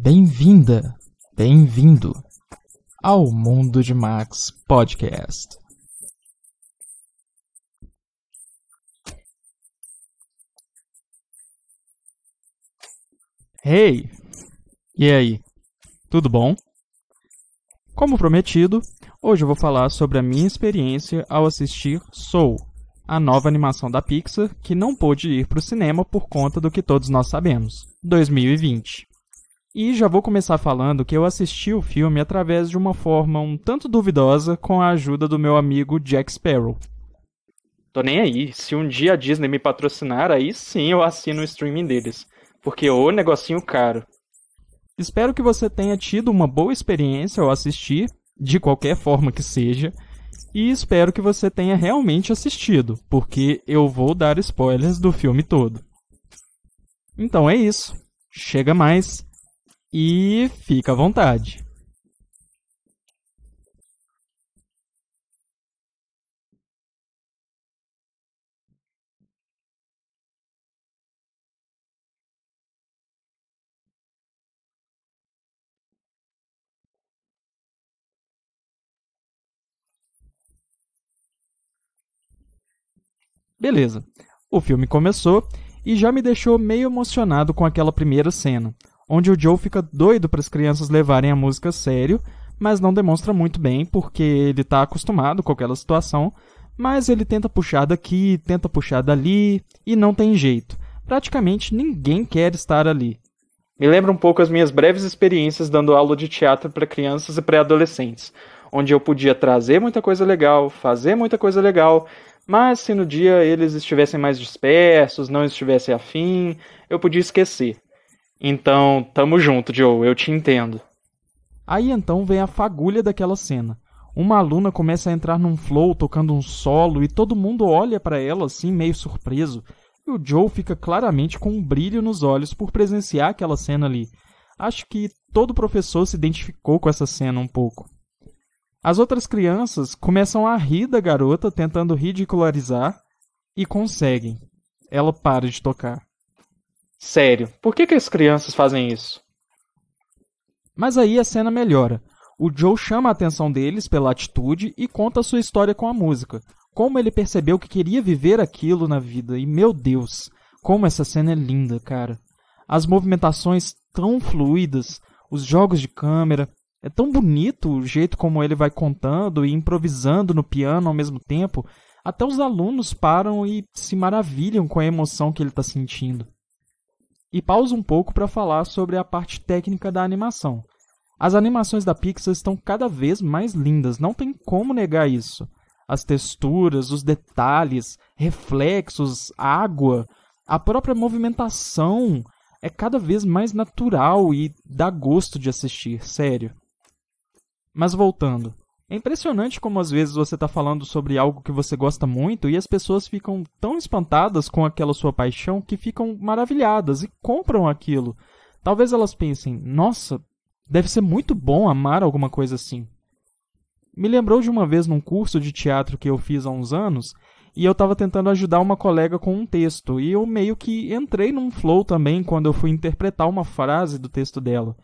Bem-vinda, bem-vindo ao Mundo de Max Podcast. Hey! E aí? Tudo bom? Como prometido, hoje eu vou falar sobre a minha experiência ao assistir Soul, a nova animação da Pixar que não pôde ir para o cinema por conta do que todos nós sabemos, 2020. E já vou começar falando que eu assisti o filme através de uma forma um tanto duvidosa com a ajuda do meu amigo Jack Sparrow. Tô nem aí, se um dia a Disney me patrocinar, aí sim eu assino o streaming deles, porque ô negocinho caro. Espero que você tenha tido uma boa experiência ao assistir, de qualquer forma que seja, e espero que você tenha realmente assistido, porque eu vou dar spoilers do filme todo. Então é isso, chega mais e fica à vontade. Beleza, o filme começou e já me deixou meio emocionado com aquela primeira cena, onde o Joe fica doido para as crianças levarem a música a sério, mas não demonstra muito bem porque ele está acostumado com aquela situação, mas ele tenta puxar daqui, tenta puxar dali e não tem jeito. Praticamente ninguém quer estar ali. Me lembra um pouco as minhas breves experiências dando aula de teatro para crianças e pré-adolescentes, onde eu podia trazer muita coisa legal, fazer muita coisa legal, mas se no dia eles estivessem mais dispersos, não estivessem afim, eu podia esquecer. Então, tamo junto, Joe, eu te entendo. Aí então vem a fagulha daquela cena. Uma aluna começa a entrar num flow tocando um solo e todo mundo olha pra ela assim meio surpreso. E o Joe fica claramente com um brilho nos olhos por presenciar aquela cena ali. Acho que todo professor se identificou com essa cena um pouco. As outras crianças começam a rir da garota tentando ridicularizar e conseguem. Ela para de tocar. Sério, por que as crianças fazem isso? Mas aí a cena melhora. O Joe chama a atenção deles pela atitude e conta a sua história com a música. Como ele percebeu que queria viver aquilo na vida. E, meu Deus, como essa cena é linda, cara. As movimentações tão fluidas, os jogos de câmera. É tão bonito o jeito como ele vai contando e improvisando no piano ao mesmo tempo. Até os alunos param e se maravilham com a emoção que ele está sentindo. E pausa um pouco para falar sobre a parte técnica da animação. As animações da Pixar estão cada vez mais lindas, não tem como negar isso. As texturas, os detalhes, reflexos, água, a própria movimentação é cada vez mais natural e dá gosto de assistir, sério. Mas voltando, é impressionante como às vezes você está falando sobre algo que você gosta muito e as pessoas ficam tão espantadas com aquela sua paixão que ficam maravilhadas e compram aquilo. Talvez elas pensem, nossa, deve ser muito bom amar alguma coisa assim. Me lembrou de uma vez num curso de teatro que eu fiz há uns anos e eu estava tentando ajudar uma colega com um texto e eu meio que entrei num flow também quando eu fui interpretar uma frase do texto dela.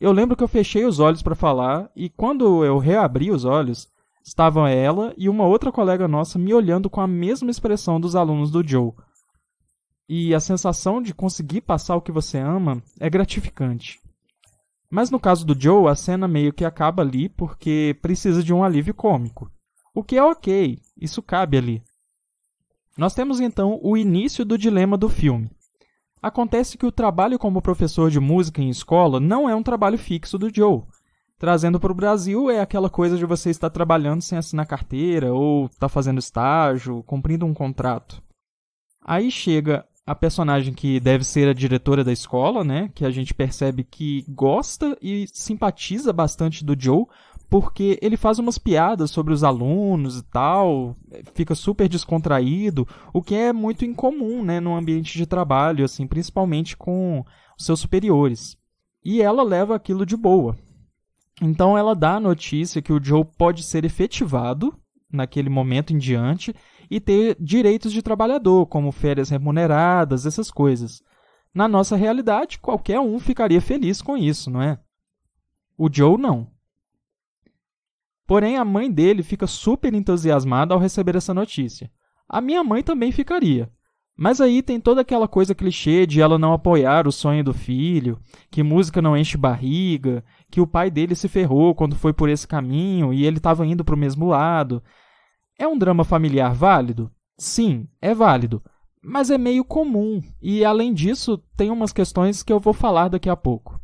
Eu lembro que eu fechei os olhos para falar e quando eu reabri os olhos, estavam ela e uma outra colega nossa me olhando com a mesma expressão dos alunos do Joe. E a sensação de conseguir passar o que você ama é gratificante. Mas no caso do Joe, a cena meio que acaba ali porque precisa de um alívio cômico. O que é ok, isso cabe ali. Nós temos então o início do dilema do filme. Acontece que o trabalho como professor de música em escola não é um trabalho fixo do Joe. Trazendo para o Brasil é aquela coisa de você estar trabalhando sem assinar carteira ou estar fazendo estágio, cumprindo um contrato. Aí chega a personagem que deve ser a diretora da escola, né? Que a gente percebe que gosta e simpatiza bastante do Joe, porque ele faz umas piadas sobre os alunos e tal, fica super descontraído, o que é muito incomum, né, no ambiente de trabalho, assim, principalmente com os seus superiores. E ela leva aquilo de boa. Então ela dá a notícia que o Joe pode ser efetivado naquele momento em diante e ter direitos de trabalhador, como férias remuneradas, essas coisas. Na nossa realidade, qualquer um ficaria feliz com isso, não é? O Joe não. Porém, a mãe dele fica super entusiasmada ao receber essa notícia. A minha mãe também ficaria. Mas aí tem toda aquela coisa clichê de ela não apoiar o sonho do filho, que música não enche barriga, que o pai dele se ferrou quando foi por esse caminho e ele estava indo para o mesmo lado. É um drama familiar válido? Sim, é válido. Mas é meio comum e, além disso, tem umas questões que eu vou falar daqui a pouco.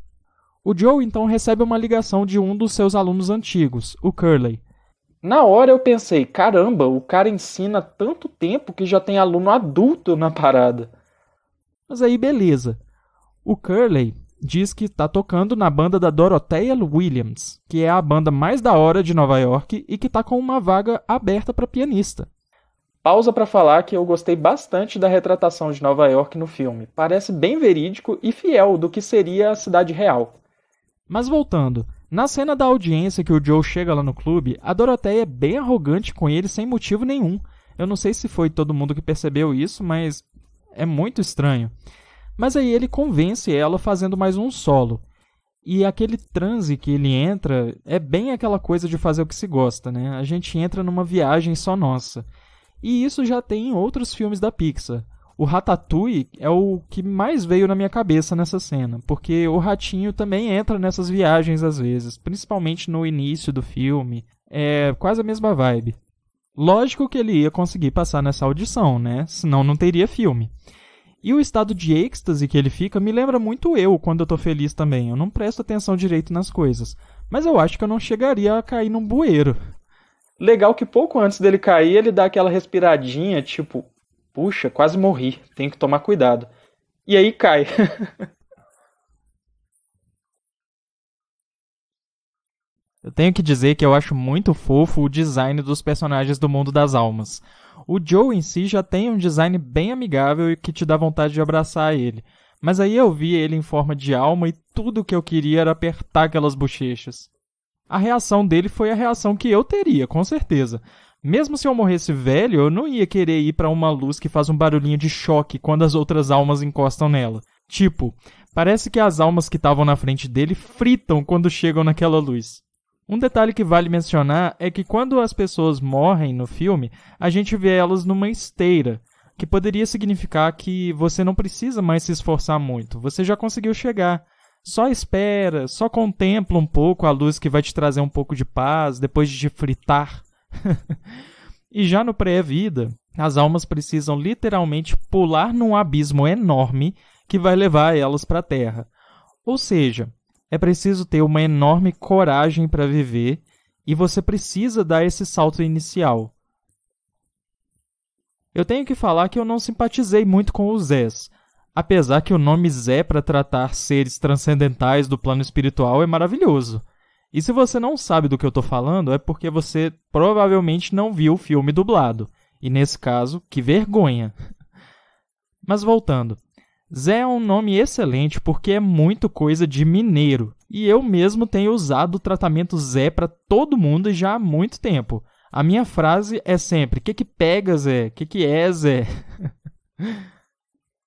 O Joe, então, recebe uma ligação de um dos seus alunos antigos, o Curley. Na hora eu pensei, caramba, o cara ensina há tanto tempo que já tem aluno adulto na parada. Mas aí beleza. O Curley diz que está tocando na banda da Dorothea Williams, que é a banda mais da hora de Nova York e que está com uma vaga aberta para pianista. Pausa para falar que eu gostei bastante da retratação de Nova York no filme. Parece bem verídico e fiel do que seria a cidade real. Mas voltando, na cena da audiência que o Joe chega lá no clube, a Dorothea é bem arrogante com ele sem motivo nenhum. Eu não sei se foi todo mundo que percebeu isso, mas é muito estranho. Mas aí ele convence ela fazendo mais um solo. E aquele transe que ele entra é bem aquela coisa de fazer o que se gosta, né? A gente entra numa viagem só nossa. E isso já tem em outros filmes da Pixar. O Ratatouille é o que mais veio na minha cabeça nessa cena, porque o ratinho também entra nessas viagens às vezes, principalmente no início do filme. É quase a mesma vibe. Lógico que ele ia conseguir passar nessa audição, né? Senão não teria filme. E o estado de êxtase que ele fica me lembra muito eu quando eu tô feliz também. Eu não presto atenção direito nas coisas. Mas eu acho que eu não chegaria a cair num bueiro. Legal que pouco antes dele cair, ele dá aquela respiradinha, tipo, puxa, quase morri, tenho que tomar cuidado. E aí cai. Eu tenho que dizer que eu acho muito fofo o design dos personagens do Mundo das Almas. O Joe em si já tem um design bem amigável e que te dá vontade de abraçar ele. Mas aí eu vi ele em forma de alma e tudo o que eu queria era apertar aquelas bochechas. A reação dele foi a reação que eu teria, com certeza. Mesmo se eu morresse velho, eu não ia querer ir para uma luz que faz um barulhinho de choque quando as outras almas encostam nela. Tipo, parece que as almas que estavam na frente dele fritam quando chegam naquela luz. Um detalhe que vale mencionar é que quando as pessoas morrem no filme, a gente vê elas numa esteira, que poderia significar que você não precisa mais se esforçar muito, você já conseguiu chegar. Só espera, só contempla um pouco a luz que vai te trazer um pouco de paz depois de te fritar. E já no pré-vida, as almas precisam literalmente pular num abismo enorme que vai levar elas para a Terra. Ou seja, é preciso ter uma enorme coragem para viver e você precisa dar esse salto inicial. Eu tenho que falar que eu não simpatizei muito com os Zés, apesar que o nome Zé para tratar seres transcendentais do plano espiritual é maravilhoso. E se você não sabe do que eu estou falando, é porque você provavelmente não viu o filme dublado. E nesse caso, que vergonha! Mas voltando. Zé é um nome excelente porque é muito coisa de mineiro. E eu mesmo tenho usado o tratamento Zé para todo mundo já há muito tempo. A minha frase é sempre, que pega, Zé? Que é, Zé?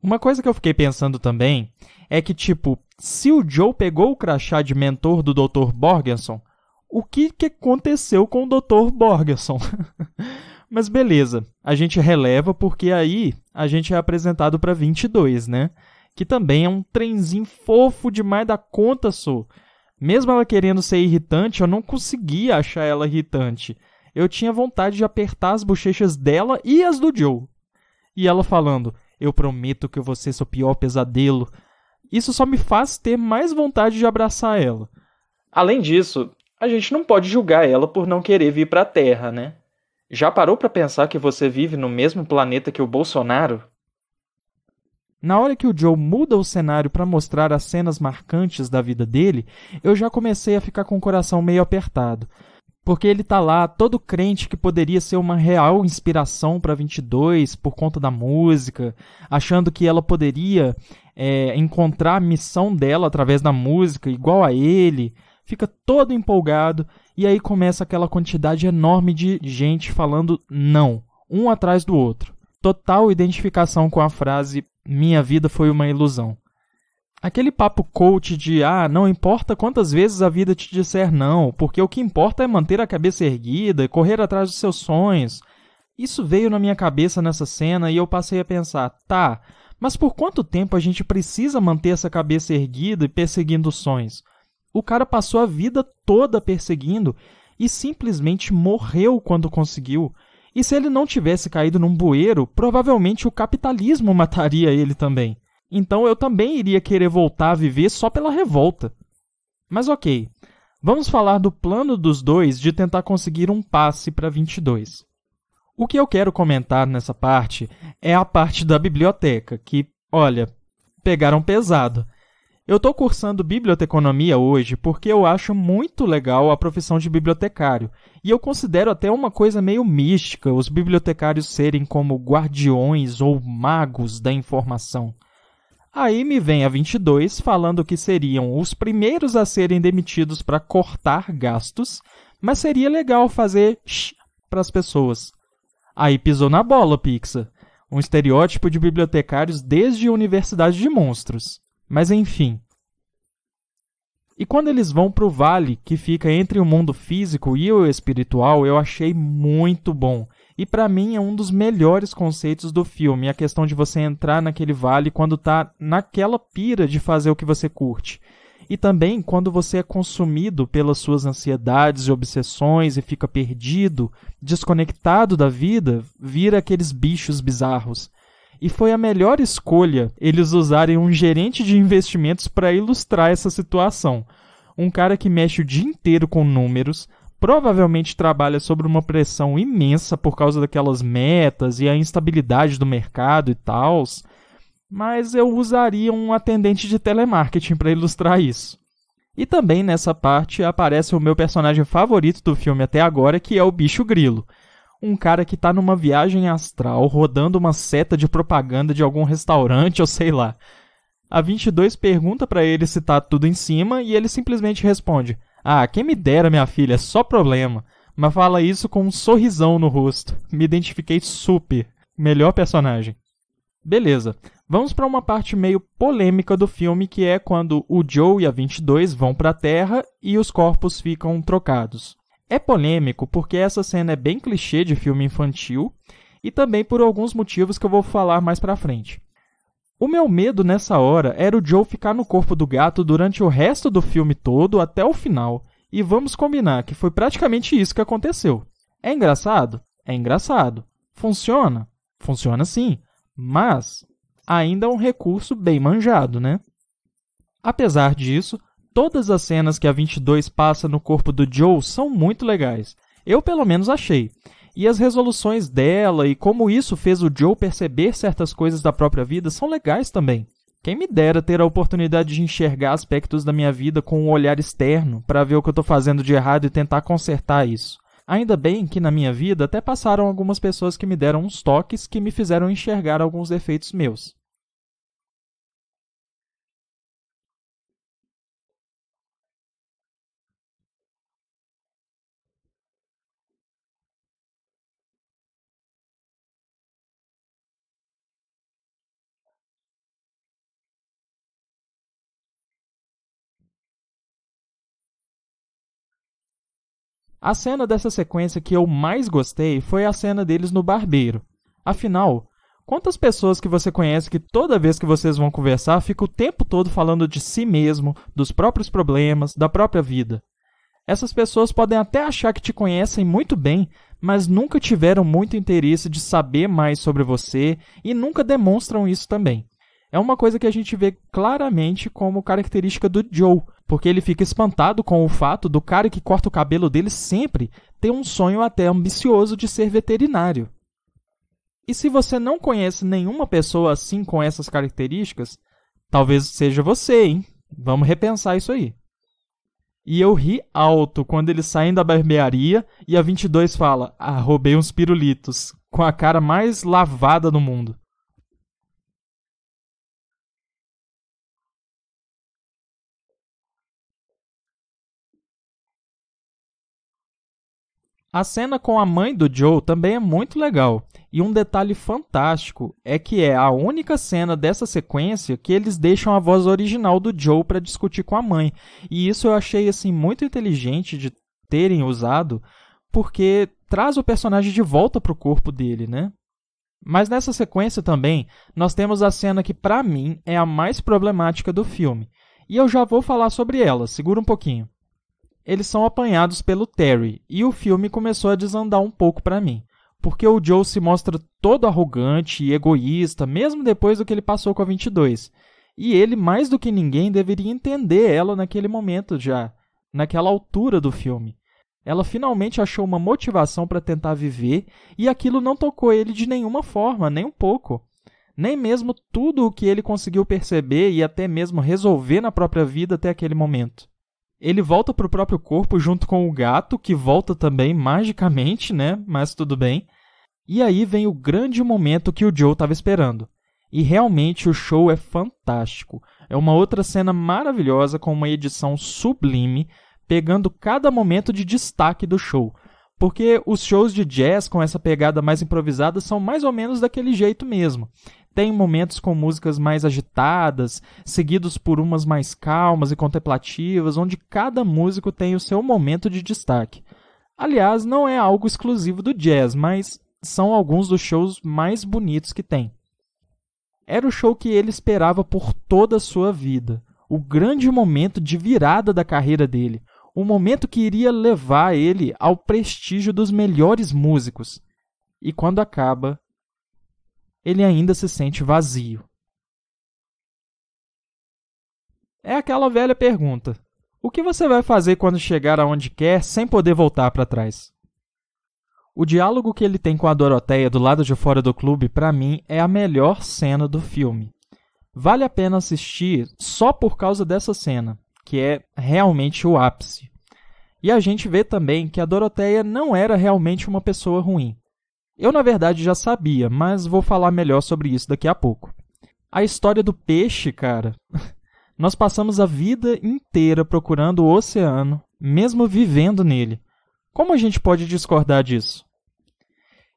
Uma coisa que eu fiquei pensando também é que, tipo, se o Joe pegou o crachá de mentor do Dr. Borgenson, o que aconteceu com o Dr. Borgenson? Mas beleza, a gente releva porque aí a gente é apresentado para 22, né? Que também é um trenzinho fofo demais da conta, só. Mesmo ela querendo ser irritante, eu não conseguia achar ela irritante. Eu tinha vontade de apertar as bochechas dela e as do Joe. E ela falando, eu prometo que eu vou ser seu pior pesadelo. Isso só me faz ter mais vontade de abraçar ela. Além disso, a gente não pode julgar ela por não querer vir para a Terra, né? Já parou para pensar que você vive no mesmo planeta que o Bolsonaro? Na hora que o Joe muda o cenário para mostrar as cenas marcantes da vida dele, eu já comecei a ficar com o coração meio apertado. Porque ele tá lá, todo crente que poderia ser uma real inspiração para 22 por conta da música, achando que ela poderia encontrar a missão dela através da música, igual a ele, fica todo empolgado, e aí começa aquela quantidade enorme de gente falando não, um atrás do outro. Total identificação com a frase, minha vida foi uma ilusão. Aquele papo coach de, não importa quantas vezes a vida te disser não, porque o que importa é manter a cabeça erguida e correr atrás dos seus sonhos. Isso veio na minha cabeça nessa cena e eu passei a pensar, tá, mas por quanto tempo a gente precisa manter essa cabeça erguida e perseguindo os sonhos? O cara passou a vida toda perseguindo e simplesmente morreu quando conseguiu. E se ele não tivesse caído num bueiro, provavelmente o capitalismo mataria ele também. Então eu também iria querer voltar a viver só pela revolta. Mas ok, vamos falar do plano dos dois de tentar conseguir um passe para 22. O que eu quero comentar nessa parte é a parte da biblioteca, que, olha, pegaram pesado. Eu estou cursando biblioteconomia hoje porque eu acho muito legal a profissão de bibliotecário. E eu considero até uma coisa meio mística os bibliotecários serem como guardiões ou magos da informação. Aí me vem a 22 falando que seriam os primeiros a serem demitidos para cortar gastos, mas seria legal fazer para as pessoas. Aí pisou na bola, Pixar. Um estereótipo de bibliotecários desde a Universidade de Monstros. Mas enfim. E quando eles vão para o vale, que fica entre o mundo físico e o espiritual, eu achei muito bom. E para mim é um dos melhores conceitos do filme, a questão de você entrar naquele vale quando tá naquela pira de fazer o que você curte. E também quando você é consumido pelas suas ansiedades e obsessões e fica perdido, desconectado da vida, vira aqueles bichos bizarros. E foi a melhor escolha eles usarem um gerente de investimentos para ilustrar essa situação. Um cara que mexe o dia inteiro com números, provavelmente trabalha sob uma pressão imensa por causa daquelas metas e a instabilidade do mercado e tal, mas eu usaria um atendente de telemarketing para ilustrar isso. E também nessa parte aparece o meu personagem favorito do filme até agora, que é o Bicho Grilo. Um cara que está numa viagem astral, rodando uma seta de propaganda de algum restaurante ou sei lá. A 22 pergunta para ele se tá tudo em cima e ele simplesmente responde: quem me dera, minha filha, é só problema. Mas fala isso com um sorrisão no rosto. Me identifiquei super. Melhor personagem. Beleza, vamos para uma parte meio polêmica do filme, que é quando o Joe e a 22 vão para a Terra e os corpos ficam trocados. É polêmico porque essa cena é bem clichê de filme infantil e também por alguns motivos que eu vou falar mais para frente. O meu medo nessa hora era o Joe ficar no corpo do gato durante o resto do filme todo até o final, e vamos combinar que foi praticamente isso que aconteceu. É engraçado? É engraçado. Funciona? Funciona sim. Mas ainda é um recurso bem manjado, né? Apesar disso, todas as cenas que a 22 passa no corpo do Joe são muito legais. Eu, pelo menos, achei. E as resoluções dela e como isso fez o Joe perceber certas coisas da própria vida são legais também. Quem me dera ter a oportunidade de enxergar aspectos da minha vida com um olhar externo para ver o que eu estou fazendo de errado e tentar consertar isso. Ainda bem que na minha vida até passaram algumas pessoas que me deram uns toques que me fizeram enxergar alguns defeitos meus. A cena dessa sequência que eu mais gostei foi a cena deles no barbeiro. Afinal, quantas pessoas que você conhece que toda vez que vocês vão conversar fica o tempo todo falando de si mesmo, dos próprios problemas, da própria vida? Essas pessoas podem até achar que te conhecem muito bem, mas nunca tiveram muito interesse de saber mais sobre você e nunca demonstram isso também. É uma coisa que a gente vê claramente como característica do Joe, porque ele fica espantado com o fato do cara que corta o cabelo dele sempre ter um sonho até ambicioso de ser veterinário. E se você não conhece nenhuma pessoa assim com essas características, talvez seja você, hein? Vamos repensar isso aí. E eu ri alto quando eles saem da barbearia e a 22 fala: roubei uns pirulitos, com a cara mais lavada do mundo. A cena com a mãe do Joe também é muito legal. E um detalhe fantástico é que é a única cena dessa sequência que eles deixam a voz original do Joe para discutir com a mãe. E isso eu achei assim muito inteligente de terem usado, porque traz o personagem de volta para o corpo dele, né? Mas nessa sequência também, nós temos a cena que para mim é a mais problemática do filme. E eu já vou falar sobre ela, segura um pouquinho. Eles são apanhados pelo Terry, e o filme começou a desandar um pouco para mim. Porque o Joe se mostra todo arrogante e egoísta, mesmo depois do que ele passou com a 22. E ele, mais do que ninguém, deveria entender ela naquele momento já, naquela altura do filme. Ela finalmente achou uma motivação para tentar viver, e aquilo não tocou ele de nenhuma forma, nem um pouco. Nem mesmo tudo o que ele conseguiu perceber e até mesmo resolver na própria vida até aquele momento. Ele volta para o próprio corpo junto com o gato, que volta também magicamente, né? Mas tudo bem. E aí vem o grande momento que o Joe estava esperando. E realmente o show é fantástico. É uma outra cena maravilhosa com uma edição sublime, pegando cada momento de destaque do show. Porque os shows de jazz com essa pegada mais improvisada são mais ou menos daquele jeito mesmo. Tem momentos com músicas mais agitadas, seguidos por umas mais calmas e contemplativas, onde cada músico tem o seu momento de destaque. Aliás, não é algo exclusivo do jazz, mas são alguns dos shows mais bonitos que tem. Era o show que ele esperava por toda a sua vida. O grande momento de virada da carreira dele. O momento que iria levar ele ao prestígio dos melhores músicos. E quando acaba, ele ainda se sente vazio. É aquela velha pergunta: o que você vai fazer quando chegar aonde quer sem poder voltar para trás? O diálogo que ele tem com a Doroteia do lado de fora do clube, para mim, é a melhor cena do filme. Vale a pena assistir só por causa dessa cena, que é realmente o ápice. E a gente vê também que a Doroteia não era realmente uma pessoa ruim. Eu, na verdade, já sabia, mas vou falar melhor sobre isso daqui a pouco. A história do peixe, cara... Nós passamos a vida inteira procurando o oceano, mesmo vivendo nele. Como a gente pode discordar disso?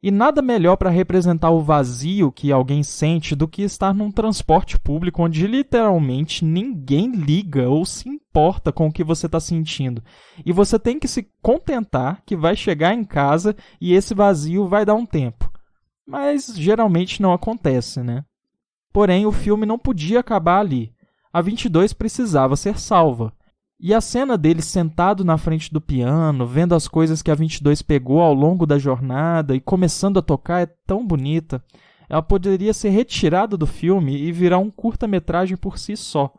E nada melhor para representar o vazio que alguém sente do que estar num transporte público onde literalmente ninguém liga ou se importa com o que você está sentindo. E você tem que se contentar que vai chegar em casa e esse vazio vai dar um tempo. Mas geralmente não acontece, né? Porém, o filme não podia acabar ali. A 22 precisava ser salva. E a cena dele sentado na frente do piano, vendo as coisas que a 22 pegou ao longo da jornada e começando a tocar é tão bonita. Ela poderia ser retirada do filme e virar um curta-metragem por si só,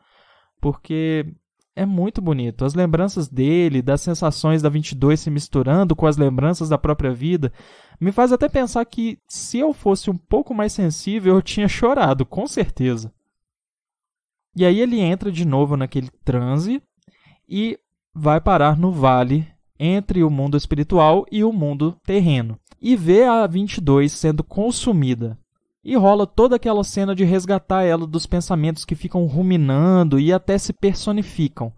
porque é muito bonito. As lembranças dele, das sensações da 22 se misturando com as lembranças da própria vida, me faz até pensar que se eu fosse um pouco mais sensível, eu tinha chorado, com certeza. E aí ele entra de novo naquele transe e vai parar no vale entre o mundo espiritual e o mundo terreno. E vê a 22 sendo consumida. E rola toda aquela cena de resgatar ela dos pensamentos que ficam ruminando e até se personificam.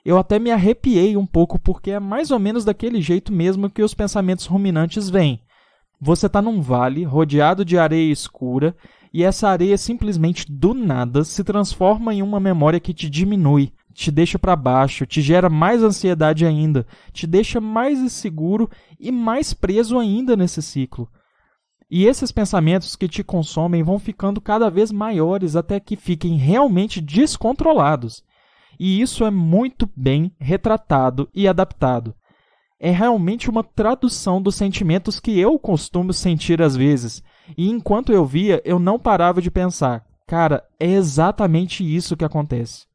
Eu até me arrepiei um pouco porque é mais ou menos daquele jeito mesmo que os pensamentos ruminantes vêm. Você está num vale rodeado de areia escura e essa areia simplesmente do nada se transforma em uma memória que te diminui, te deixa para baixo, te gera mais ansiedade ainda, te deixa mais inseguro e mais preso ainda nesse ciclo. E esses pensamentos que te consomem vão ficando cada vez maiores até que fiquem realmente descontrolados. E isso é muito bem retratado e adaptado. É realmente uma tradução dos sentimentos que eu costumo sentir às vezes. E enquanto eu via, eu não parava de pensar, cara, é exatamente isso que acontece.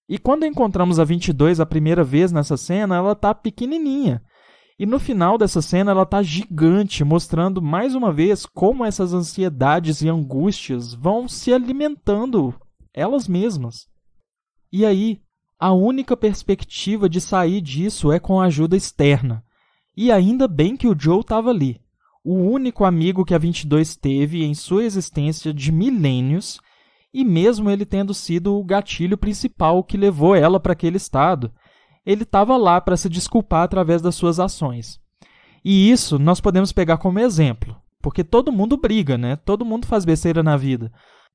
E quando encontramos a 22 a primeira vez nessa cena, ela está pequenininha. E no final dessa cena ela está gigante, mostrando mais uma vez como essas ansiedades e angústias vão se alimentando elas mesmas. E aí, a única perspectiva de sair disso é com a ajuda externa. E ainda bem que o Joe estava ali. O único amigo que a 22 teve em sua existência de milênios, e mesmo ele tendo sido o gatilho principal que levou ela para aquele estado, ele estava lá para se desculpar através das suas ações. E isso nós podemos pegar como exemplo, porque todo mundo briga, né? Todo mundo faz besteira na vida.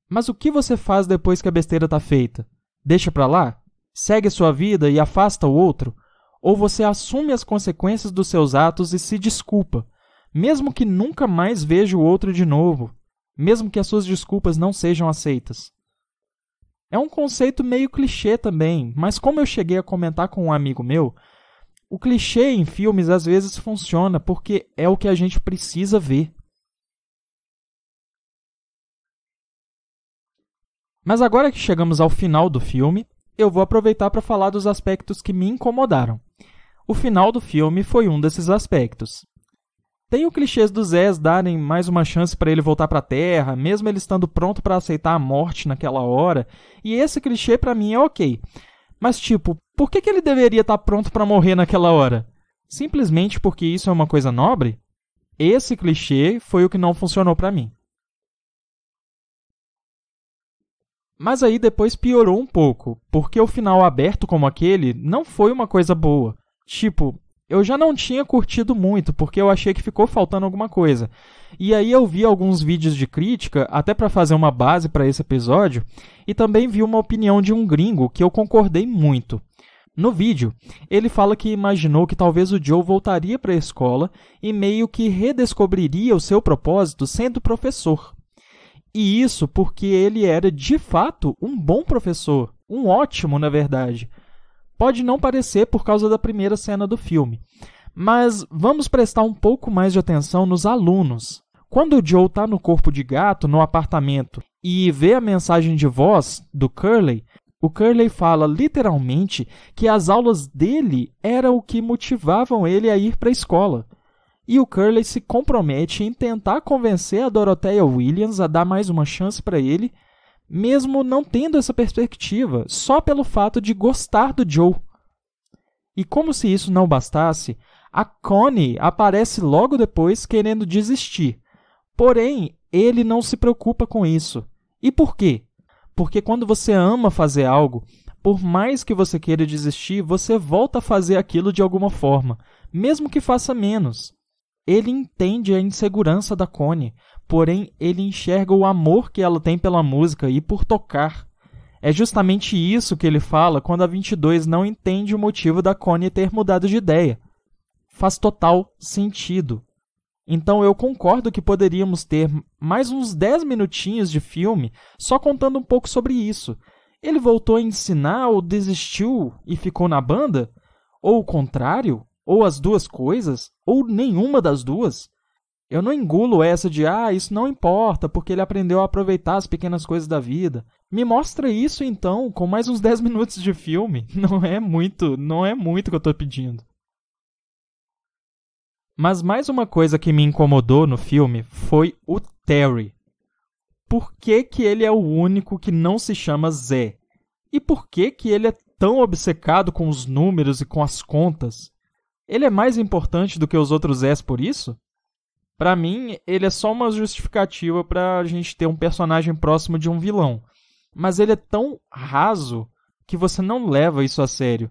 Mas o que você faz depois que a besteira está feita? Deixa pra lá? Segue a sua vida e afasta o outro? Ou você assume as consequências dos seus atos e se desculpa, mesmo que nunca mais veja o outro de novo, mesmo que as suas desculpas não sejam aceitas? É um conceito meio clichê também, mas como eu cheguei a comentar com um amigo meu, o clichê em filmes às vezes funciona porque é o que a gente precisa ver. Mas agora que chegamos ao final do filme, eu vou aproveitar para falar dos aspectos que me incomodaram. O final do filme foi um desses aspectos. Tem o clichê dos Zés darem mais uma chance para ele voltar para a Terra, mesmo ele estando pronto para aceitar a morte naquela hora, e esse clichê para mim é ok. Mas tipo, por que ele deveria estar pronto para morrer naquela hora? Simplesmente porque isso é uma coisa nobre? Esse clichê foi o que não funcionou para mim. Mas aí depois piorou um pouco, porque o final aberto como aquele não foi uma coisa boa. Tipo, eu já não tinha curtido muito, porque eu achei que ficou faltando alguma coisa. E aí eu vi alguns vídeos de crítica, até para fazer uma base para esse episódio, e também vi uma opinião de um gringo que eu concordei muito. No vídeo, ele fala que imaginou que talvez o Joe voltaria para a escola e meio que redescobriria o seu propósito sendo professor. E isso porque ele era, de fato, um bom professor. Um ótimo, na verdade. Pode não parecer por causa da primeira cena do filme. Mas vamos prestar um pouco mais de atenção nos alunos. Quando o Joe está no corpo de gato, no apartamento, e vê a mensagem de voz do Curly, o Curly fala literalmente que as aulas dele eram o que motivavam ele a ir para a escola. E o Curly se compromete em tentar convencer a Dorothea Williams a dar mais uma chance para ele, mesmo não tendo essa perspectiva, só pelo fato de gostar do Joe. E como se isso não bastasse, a Connie aparece logo depois querendo desistir. Porém, ele não se preocupa com isso. E por quê? Porque quando você ama fazer algo, por mais que você queira desistir, você volta a fazer aquilo de alguma forma, mesmo que faça menos. Ele entende a insegurança da Connie, porém ele enxerga o amor que ela tem pela música e por tocar. É justamente isso que ele fala quando a 22 não entende o motivo da Connie ter mudado de ideia. Faz total sentido. Então eu concordo que poderíamos ter mais uns 10 minutinhos de filme só contando um pouco sobre isso. Ele voltou a ensinar ou desistiu e ficou na banda? Ou o contrário? Ou as duas coisas? Ou nenhuma das duas? Eu não engulo essa de, isso não importa, porque ele aprendeu a aproveitar as pequenas coisas da vida. Me mostra isso, então, com mais uns 10 minutos de filme. Não é muito que eu estou pedindo. Mas mais uma coisa que me incomodou no filme foi o Terry. Por que ele é o único que não se chama Zé? E por que ele é tão obcecado com os números e com as contas? Ele é mais importante do que os outros Zés por isso? Pra mim, ele é só uma justificativa pra gente ter um personagem próximo de um vilão. Mas ele é tão raso que você não leva isso a sério.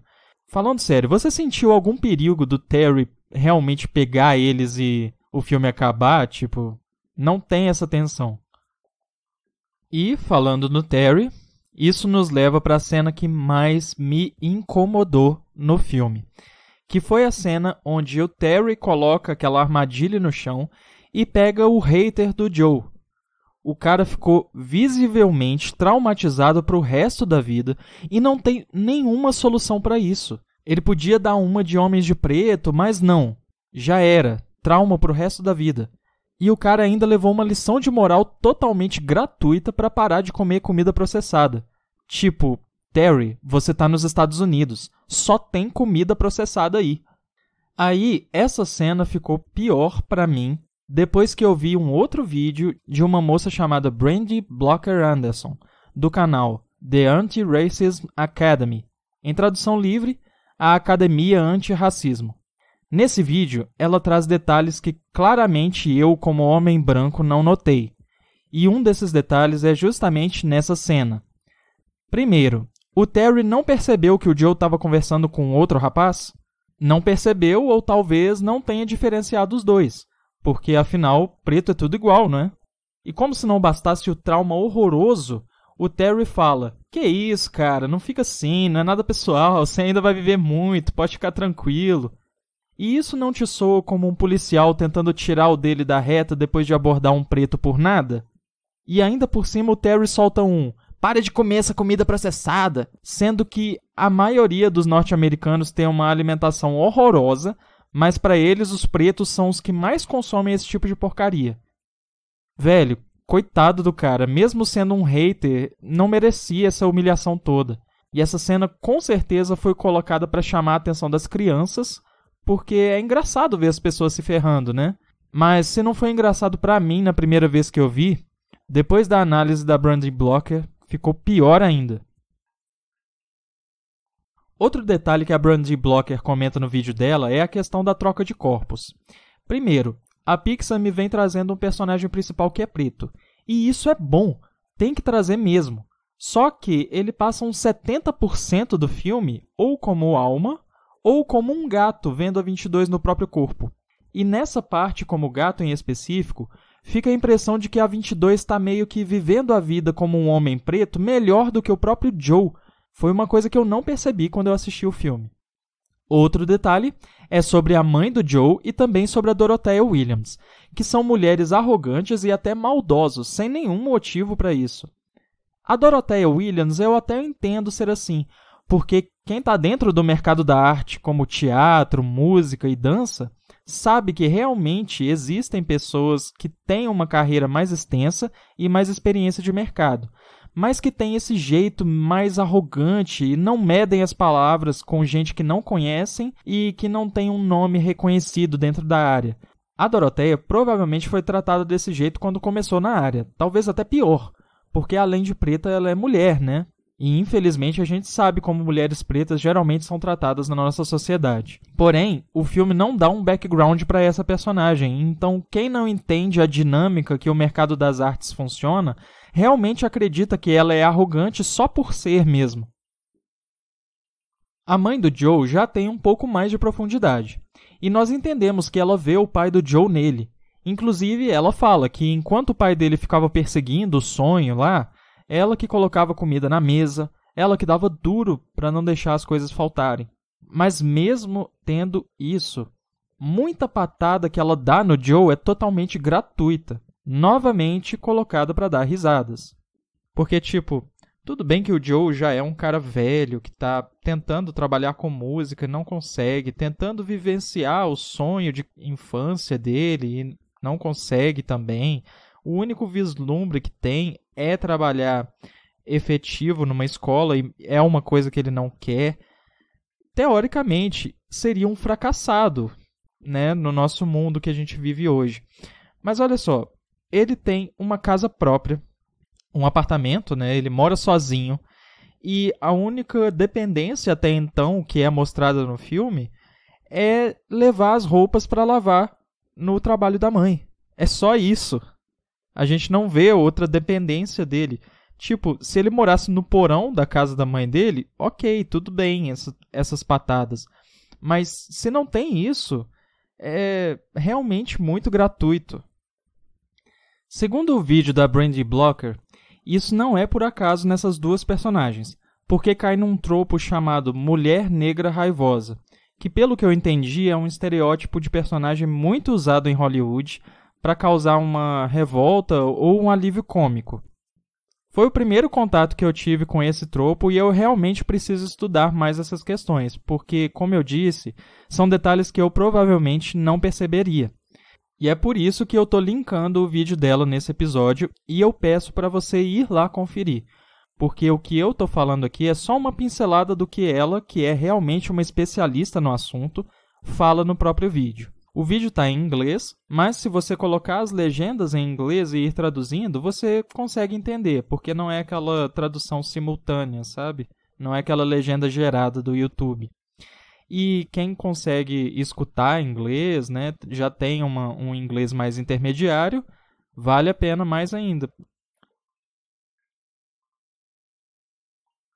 Falando sério, você sentiu algum perigo do Terry realmente pegar eles e o filme acabar? Tipo, não tem essa tensão. E, falando no Terry, isso nos leva pra cena que mais me incomodou no filme. Que foi a cena onde o Terry coloca aquela armadilha no chão e pega o hater do Joe. O cara ficou visivelmente traumatizado para o resto da vida e não tem nenhuma solução para isso. Ele podia dar uma de Homens de Preto, mas não. Já era. Trauma para o resto da vida. E o cara ainda levou uma lição de moral totalmente gratuita para parar de comer comida processada. Tipo, Terry, você tá nos Estados Unidos. Só tem comida processada aí. Aí, essa cena ficou pior pra mim depois que eu vi um outro vídeo de uma moça chamada Brandy Blocker Anderson, do canal The Anti-Racism Academy. Em tradução livre, a Academia Anti-Racismo. Nesse vídeo, ela traz detalhes que claramente eu, como homem branco, não notei. E um desses detalhes é justamente nessa cena. Primeiro, o Terry não percebeu que o Joe estava conversando com outro rapaz? não percebeu ou talvez não tenha diferenciado os dois, porque afinal, preto é tudo igual, não é? E como se não bastasse o trauma horroroso, o Terry fala: "Que isso, cara, não fica assim, não é nada pessoal, você ainda vai viver muito, pode ficar tranquilo." E isso não te soa como um policial tentando tirar o dele da reta depois de abordar um preto por nada? E ainda por cima o Terry solta um: "Pare de comer essa comida processada", sendo que a maioria dos norte-americanos tem uma alimentação horrorosa, mas para eles os pretos são os que mais consomem esse tipo de porcaria. Velho, coitado do cara, mesmo sendo um hater, não merecia essa humilhação toda. E essa cena com certeza foi colocada para chamar a atenção das crianças, porque é engraçado ver as pessoas se ferrando, né? Mas se não foi engraçado pra mim na primeira vez que eu vi, depois da análise da Brandy Blocker, ficou pior ainda. Outro detalhe que a Brandy Blocker comenta no vídeo dela é a questão da troca de corpos. Primeiro, a Pixar me vem trazendo um personagem principal que é preto. E isso é bom, tem que trazer mesmo. Só que ele passa uns 70% do filme ou como alma, ou como um gato vendo a 22 no próprio corpo. E nessa parte, como gato em específico, fica a impressão de que a 22 está meio que vivendo a vida como um homem preto melhor do que o próprio Joe. Foi uma coisa que eu não percebi quando eu assisti o filme. Outro detalhe é sobre a mãe do Joe e também sobre a Dorothea Williams, que são mulheres arrogantes e até maldosos, sem nenhum motivo para isso. A Dorothea Williams eu até entendo ser assim, porque quem está dentro do mercado da arte, como teatro, música e dança, sabe que realmente existem pessoas que têm uma carreira mais extensa e mais experiência de mercado, mas que têm esse jeito mais arrogante e não medem as palavras com gente que não conhecem e que não tem um nome reconhecido dentro da área. A Dorothea provavelmente foi tratada desse jeito quando começou na área, talvez até pior, porque além de preta ela é mulher, né? E, infelizmente, a gente sabe como mulheres pretas geralmente são tratadas na nossa sociedade. Porém, o filme não dá um background para essa personagem, então quem não entende a dinâmica que o mercado das artes funciona, realmente acredita que ela é arrogante só por ser mesmo. A mãe do Joe já tem um pouco mais de profundidade, e nós entendemos que ela vê o pai do Joe nele. Inclusive, ela fala que enquanto o pai dele ficava perseguindo o sonho lá, ela que colocava comida na mesa, ela que dava duro para não deixar as coisas faltarem. Mas mesmo tendo isso, muita patada que ela dá no Joe é totalmente gratuita, novamente colocada para dar risadas. Porque, tipo, tudo bem que o Joe já é um cara velho que está tentando trabalhar com música e não consegue, tentando vivenciar o sonho de infância dele e não consegue também. O único vislumbre que tem é trabalhar efetivo numa escola e é uma coisa que ele não quer. Teoricamente, seria um fracassado, né, no nosso mundo que a gente vive hoje. Mas olha só, ele tem uma casa própria, um apartamento, né, ele mora sozinho, e a única dependência até então que é mostrada no filme é levar as roupas para lavar no trabalho da mãe. É só isso. A gente não vê outra dependência dele. Tipo, se ele morasse no porão da casa da mãe dele, ok, tudo bem, essas patadas. Mas se não tem isso, é realmente muito gratuito. Segundo o vídeo da Brandy Blocker, isso não é por acaso nessas duas personagens, porque cai num tropo chamado mulher negra raivosa, que pelo que eu entendi é um estereótipo de personagem muito usado em Hollywood para causar uma revolta ou um alívio cômico. Foi o primeiro contato que eu tive com esse tropo e eu realmente preciso estudar mais essas questões, porque, como eu disse, são detalhes que eu provavelmente não perceberia. E é por isso que eu estou linkando o vídeo dela nesse episódio e eu peço para você ir lá conferir, porque o que eu estou falando aqui é só uma pincelada do que ela, que é realmente uma especialista no assunto, fala no próprio vídeo. O vídeo está em inglês, mas se você colocar as legendas em inglês e ir traduzindo, você consegue entender, porque não é aquela tradução simultânea, sabe? Não é aquela legenda gerada do YouTube. E quem consegue escutar inglês, né, já tem um inglês mais intermediário, vale a pena mais ainda.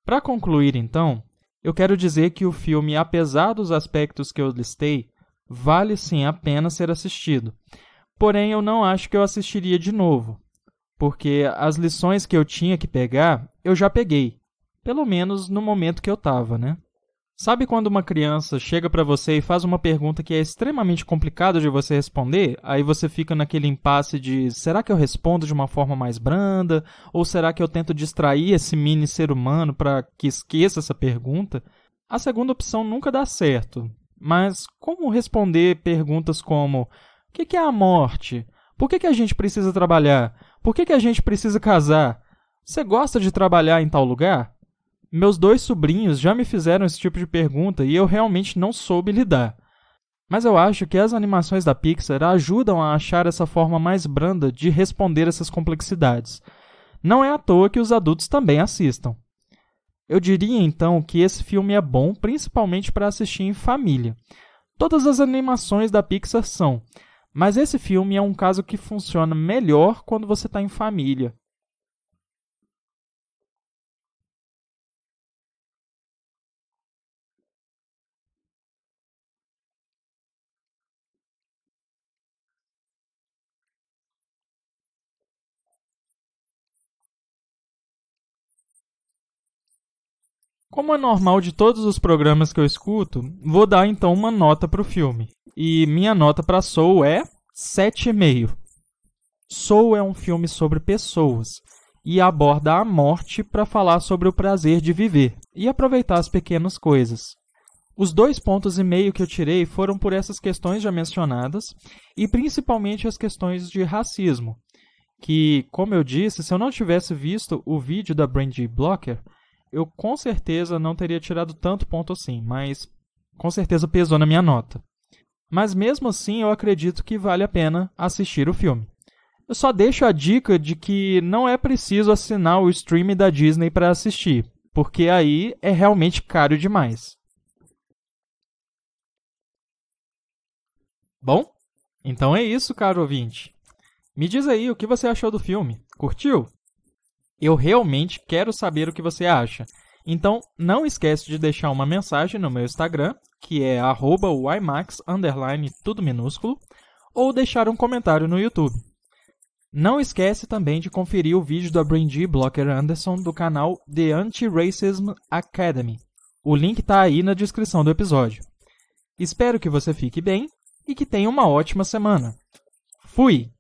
Para concluir, então, Eu quero dizer que o filme, apesar dos aspectos que eu listei, vale sim a pena ser assistido. Porém, eu não acho que eu assistiria de novo, porque as lições que eu tinha que pegar, eu já peguei. Pelo menos no momento que eu estava, né? Sabe quando uma criança chega para você e faz uma pergunta que é extremamente complicada de você responder? Aí você fica naquele impasse de, será que eu respondo de uma forma mais branda? Ou será que eu tento distrair esse mini ser humano para que esqueça essa pergunta? A segunda opção nunca dá certo. Mas como responder perguntas como, o que é a morte? Por que a gente precisa trabalhar? Por que a gente precisa casar? Você gosta de trabalhar em tal lugar? Meus 2 sobrinhos já me fizeram esse tipo de pergunta e eu realmente não soube lidar. Mas eu acho que as animações da Pixar ajudam a achar essa forma mais branda de responder essas complexidades. Não é à toa que os adultos também assistam. Eu diria então que esse filme é bom principalmente para assistir em família. Todas as animações da Pixar são, mas esse filme é um caso que funciona melhor quando você está em família. Como é normal de todos os programas que eu escuto, vou dar então uma nota para o filme. E minha nota para Soul é 7,5. Soul é um filme sobre pessoas e aborda a morte para falar sobre o prazer de viver e aproveitar as pequenas coisas. Os 2,5 pontos que eu tirei foram por essas questões já mencionadas e principalmente as questões de racismo, que, como eu disse, se eu não tivesse visto o vídeo da Brandy Blocker, eu com certeza não teria tirado tanto ponto assim, mas com certeza pesou na minha nota. Mas mesmo assim eu acredito que vale a pena assistir o filme. Eu só deixo a dica de que não é preciso assinar o streaming da Disney para assistir, porque aí é realmente caro demais. Bom, então é isso, caro ouvinte. Me diz aí o que você achou do filme. Curtiu? Eu realmente quero saber o que você acha. Então, não esquece de deixar uma mensagem no meu Instagram, que é @ymax_, tudo minúsculo, ou deixar um comentário no YouTube. Não esquece também de conferir o vídeo da Brandy Blocker Anderson do canal The Anti-Racism Academy. O link está aí na descrição do episódio. Espero que você fique bem e que tenha uma ótima semana. Fui!